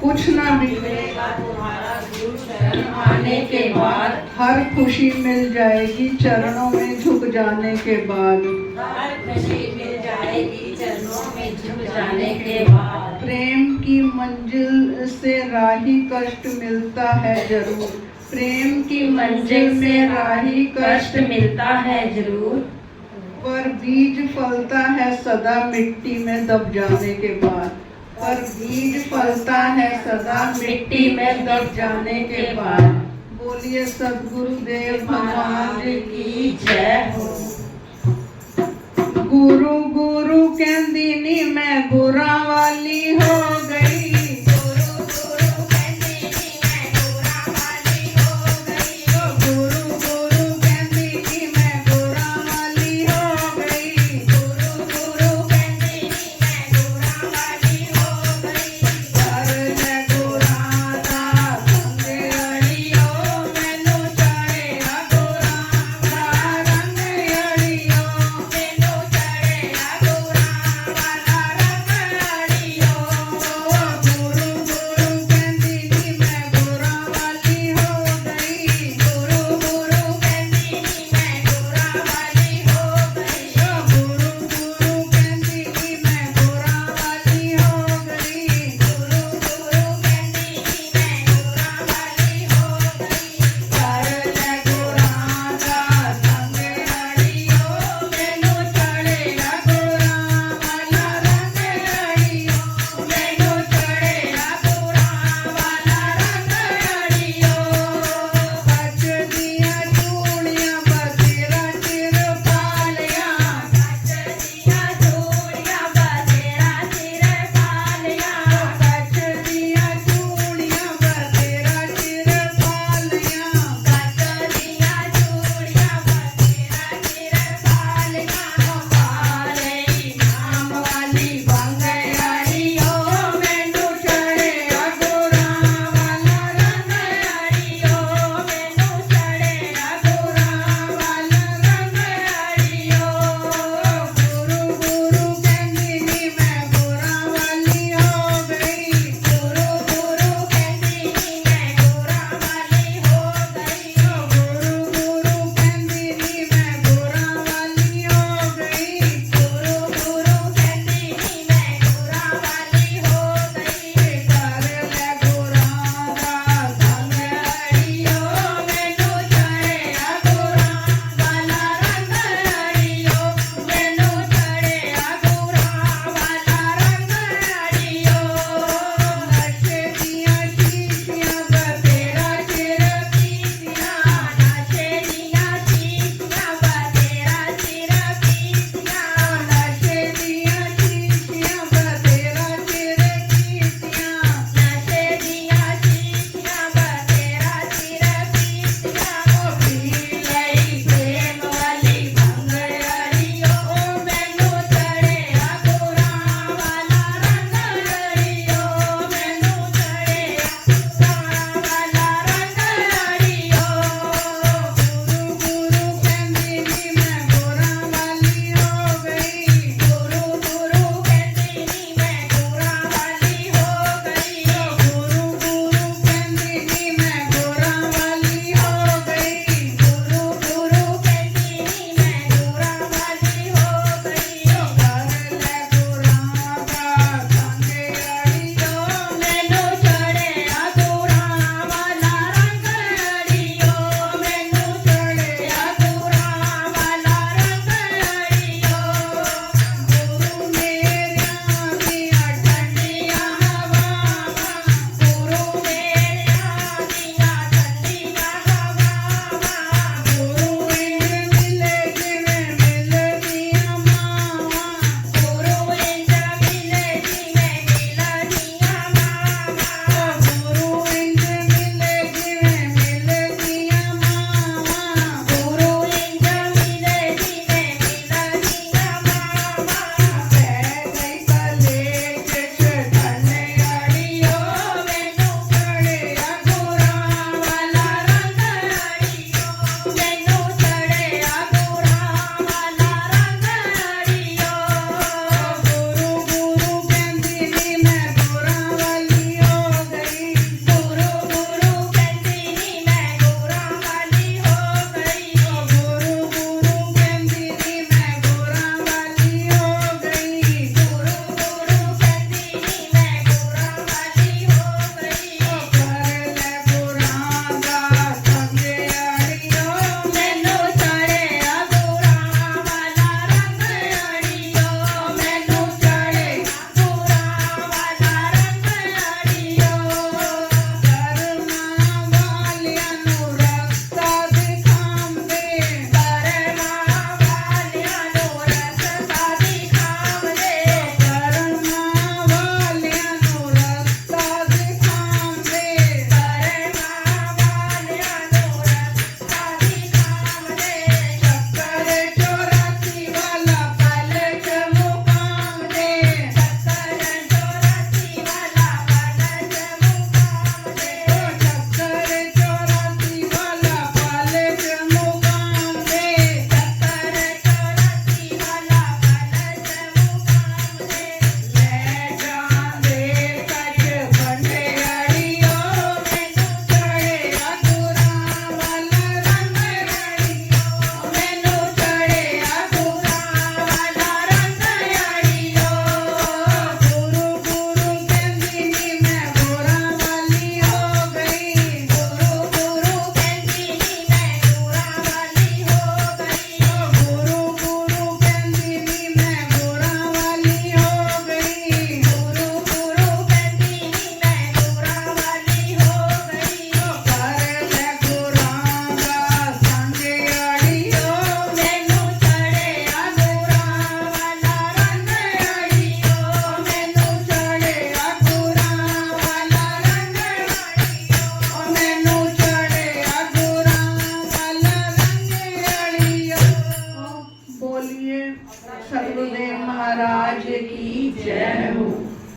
कुछ ना बिगड़ेगा तुम्हारा गुरु शरण आने के बाद। हर खुशी मिल जाएगी चरणों में झुक जाने के बाद। हर खुशी मिल जाएगी चरणों में झुक जाने के बाद। प्रेम की मंजिल से राही कष्ट मिलता है जरूर। प्रेम की मंजिल में राही कष्ट मिलता है जरूर। पर बीज फलता है सदा मिट्टी में दब जाने के बाद। पर बीज फलता है सदा मिट्टी में दब जाने के बाद। बोलिए सद्गुरुदेव भगवान जी की जय हो। गुरु गुरु कहंदी नी मैं गुरा वाली हो गई। गुरुदेव महाराज की जय हो।